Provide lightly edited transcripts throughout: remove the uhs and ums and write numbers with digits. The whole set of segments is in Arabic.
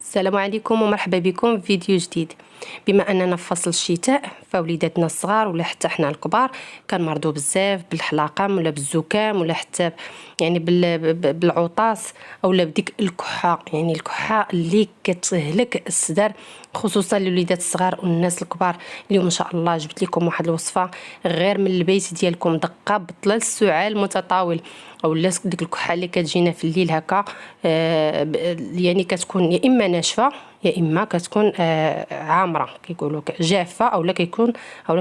السلام عليكم ومرحبا بكم في فيديو جديد. بما اننا في فصل الشتاء فوليداتنا الصغار ولا حتى حنا الكبار كنمرضوا بزاف بالحلاقه ولا بالزكام ولا حتى يعني بالعطاس اولا بديك الكحه، يعني الكحه اللي كتهلك الصدر خصوصا للوليدات الصغار والناس الكبار. اليوم ان شاء الله جبت لكم واحد الوصفه غير من البيت ديالكم، دقه بطل السعال متطاول اولا ديك الكحه اللي كتجينا في الليل هكا. يعني كتكون يا اما ناشفه يا اما كتكون عامره، كيقولوا جافه اولا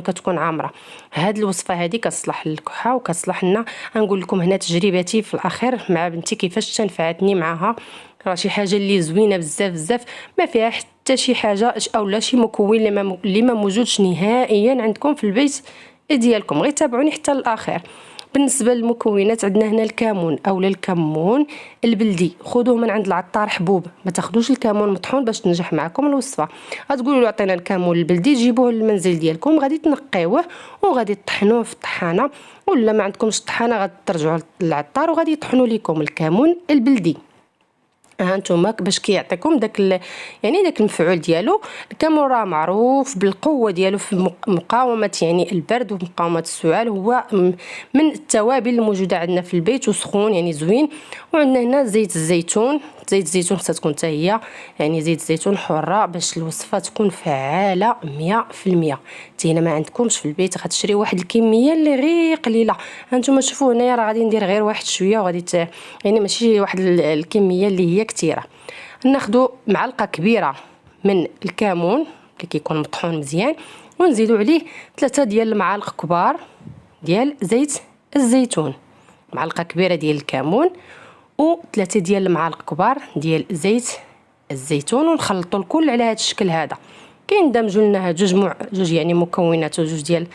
كتكون عامره. هاد الوصفه هذه كتصلح للكحه وكتصلح لنا. غنقول لكم هنا تجربتي في الاخير مع بنتي كيفاش تنفعتني معها. راه شي حاجه اللي زوينه بزاف بزاف، ما فيها حتى شي حاجه اولا شي مكون اللي ما موجودش نهائيا عندكم في البيت ديالكم. غير تابعوني حتى الاخير. بالنسبه للمكونات عندنا هنا الكمون اولا الكمون البلدي، خذوه من عند العطار حبوب، ما تاخذوش الكمون مطحون باش تنجح معكم الوصفه. غتقولوا له عطينا الكمون البلدي، جيبوه للمنزل ديالكم، غادي تنقيوه وغادي تطحنوه في الطحانه، ولا ما عندكمش طحانه غادي ترجعوا للعطار وغادي يطحنوا لكم الكمون البلدي. هانتوما باش كيعطيكم يعني داك المفعول ديالو. الكمون راه معروف بالقوه ديالو في مقاومه يعني البرد ومقاومه السعال، هو من التوابل الموجوده عندنا في البيت وسخون يعني زوين. وعندنا هنا زيت الزيتون، زيت الزيتون خصها تكون حتى هي يعني زيت الزيتون حره باش الوصفه تكون فعاله 100%. هنا ما عندكمش في البيت غتشري واحد الكميه اللي غير قليله. هانتوما شوفوا هنايا راه غادي ندير غير واحد شويه وغادي يعني ماشي واحد الكميه اللي هي كثيره. ناخذ معلقه كبيره من الكمون اللي كيكون مطحون مزيان، ونزيدوا عليه 3 ديال المعالق كبار ديال زيت الزيتون. معلقه كبيره ديال الكمون و3 ديال المعالق كبار ديال زيت الزيتون، ونخلطوا الكل على هذا الشكل هذا. كيندمجوا لنا جوج يعني مكونات وجوج ديال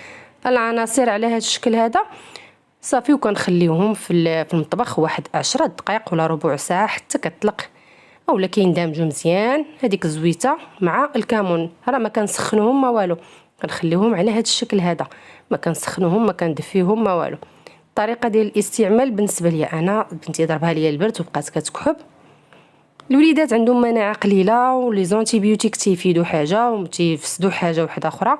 العناصر على هذا الشكل هذا صافي. وكنخليوهم في المطبخ واحد 10 دقائق ولا ربع ساعه حتى كتطلق اولا كيندمجوا مزيان هذيك الزويته مع الكمون. راه ما كنسخنوهم ما والو، كنخليوهم على هذا الشكل هذا، ما كنسخنوهم ما كندفيوهم ما والو. الطريقه ديال الاستعمال بالنسبه لي انا بنتي ضربها ليا البرد وبقات كتكحب. الوليدات عندهم مناعه قليله ولي زونتيبيوتيك تيفيدوا حاجه وتيفسدوا حاجه واحده اخرى.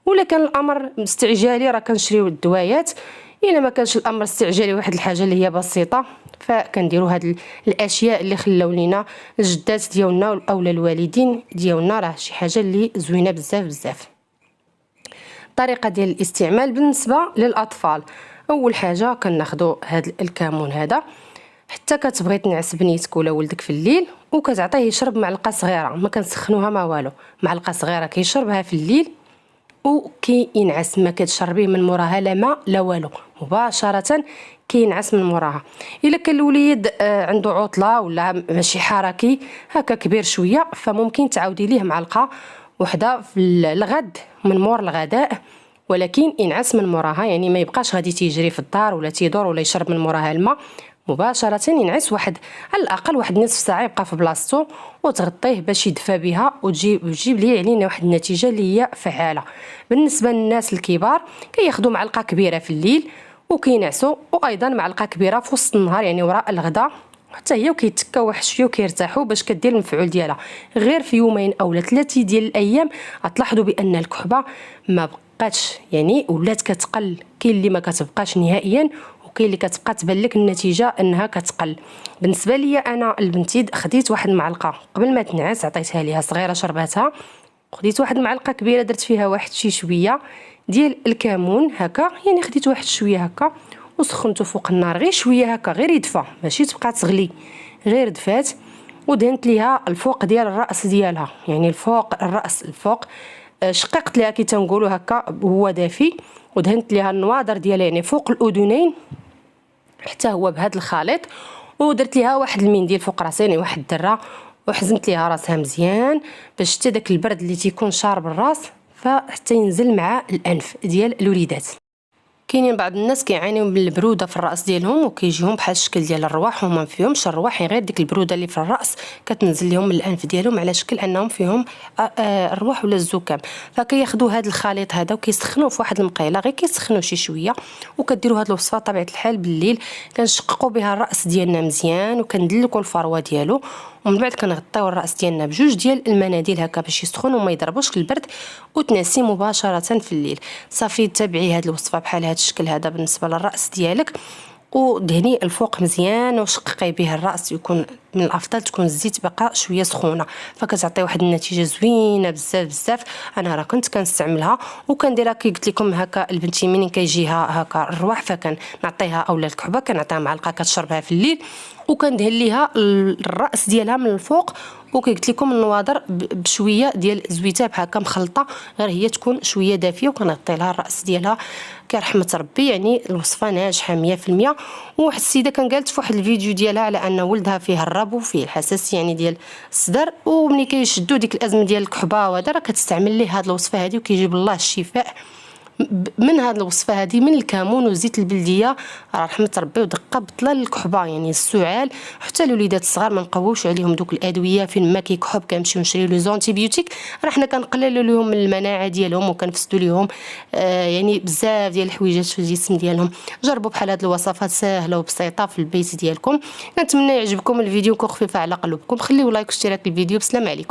ولا كان الامر مستعجالي راه كنشريو الدوايات، الا ما كانش الامر استعجالي واحد الحاجه اللي هي بسيطه فكنديروا هاد الاشياء اللي خلاو لينا الجدات ديالنا اولا الوالدين ديالنا. راه شي حاجه اللي زوينه بزاف بزاف. الطريقه ديال الاستعمال بالنسبه للاطفال، اول حاجه كناخذوا هاد الكمون هذا حتى كتبغي تنعس بنيتك ولا ولدك في الليل وكتعطيه يشرب معلقه صغيره، ما كنسخنوها ما والو، معلقه صغيره كيشربها في الليل وكينعس، ما كتشربيه من موراها لا ماء لا والو، مباشره كينعس من موراها. الا كان الوليد عنده عطله ولا ماشي حركي هكا كبير شويه فممكن تعاودي ليه معلقه وحده في الغد من مور الغداء، ولكن ينعس من موراها، يعني ما يبقاش غادي تيجري في الدار ولا تيدور ولا يشرب من موراها الماء، مباشره ينعس واحد على الاقل واحد نصف ساعه يبقى في بلاصتو وتغطيه باش يدفى بها وتجيب ليه علينا واحد النتيجه اللي هي فعاله. بالنسبه للناس الكبار كياخذوا معلقه كبيره في الليل وكينعسوا، وايضا معلقه كبيره في وسط النهار يعني وراء الغداء حتى هي وكيتكاو واحد شويه وكيرتاحوا باش كدير المفعول ديالها. غير في يومين اولا 3 ديال الايام غتلاحظوا بان الكحبه ما بقاتش يعني ولات كتقل، كاين اللي ما كتبقاش نهائيا وكاين اللي كتبقى تبان لك النتيجه انها كتقل. بالنسبه لي انا البنتي خديت واحد المعلقه قبل ما تنعس عطيتها ليها صغيره شرباتها، خديت واحد المعلقه كبيره درت فيها واحد شي شويه ديال الكمون هكا، يعني خديت واحد شويه هكا وسخنته فوق النار غير شويه هكا غير يدفى ماشي تبقى تغلي، غير دفات. ودهنت ليها الفوق ديال الراس ديالها، يعني الفوق الراس الفوق شققت ليها كي تنقولوا هكا هو دافي، ودهنت ليها النواظر ديالها يعني فوق الاذنين حتى هو بهذا الخليط، ودرت ليها واحد المنديل فوق راسها يعني واحد الدره وحزمت ليها راسها مزيان باش حتى داك البرد اللي تيكون شارب الراس فحتى ينزل مع الانف ديال الوليدات. كاينين بعض الناس كيعانيو من البروده في الراس ديالهم وكيجيهم بحال الشكل ديال الرواح وما فيهمش الرواح، غير ديك البروده اللي في الراس كتنزل لهم من الانف ديالهم على شكل انهم فيهم الرواح ولا الزكام. فكياخذوا هذا الخليط هذا وكيسخنوه في واحد المقيله، غير كيسخنوه شي شويه وكديروا هذه الوصفه طبيعه الحال بالليل. كنشققوا بها الراس ديالنا مزيان وكندلكوا الفروه ديالو ومن بعد كنغطيو الراس ديالنا بجوج ديال المناديل هكا باش يسخن وما يضربوش البرد، وتنعسي مباشره في الليل. صافي تابعي هذه الوصفه بحال هذا الشكل هذا بالنسبه للراس ديالك، ودهني الفوق مزيان وشققي به الراس. يكون من الافضل تكون الزيت بقى شويه سخونه، فكتعطي واحد النتيجه زوينه بزاف بزاف. انا راه كنت كنستعملها وكنديرها كي قلت لكم هكا. البنتي منين كيجيها هكا الرواح فكنعطيها، اولا الكحبه كنعطيها معلقه كتشربها في الليل، وكندهن ليها الراس ديالها من الفوق. وكي قلت لكم النواظر بشويه ديال زويته هكا مخلطه، غير هي تكون شويه دافيه، وكنغطي لها الراس ديالها كرحمه ربي. يعني الوصفه ناجحه 100%. وواحد السيده كان قالت في واحد الفيديو ديالها على ان ولدها فيه الربو، فيه الحساسيه يعني ديال الصدر، وملي كيشدوا ديك الازمه ديال الكحبه وهذا راه كتستعمل ليه هذه الوصفه هذه وكيجيب الله الشفاء من هذه الوصفه هذه، من الكمون وزيت البلديه. رحمه ربي ودقه بطله للكحبه يعني السعال. حتى الوليدات الصغار ما نقووش عليهم دوك الادويه، فين ما كيكحب كنمشيو نشريو لي زونتيبيوتيك، راه حنا كنقللوا لهم المناعه ديالهم وكنفسدوا لهم يعني بزاف ديال الحويجات في الجسم ديالهم. جربوا بحال هذه الوصفات سهله وبسيطه في البيت ديالكم. كنتمنى يعجبكم الفيديو، يكون خفيف على قلوبكم. خليو لايك واشتراك الفيديو. بسلام عليكم.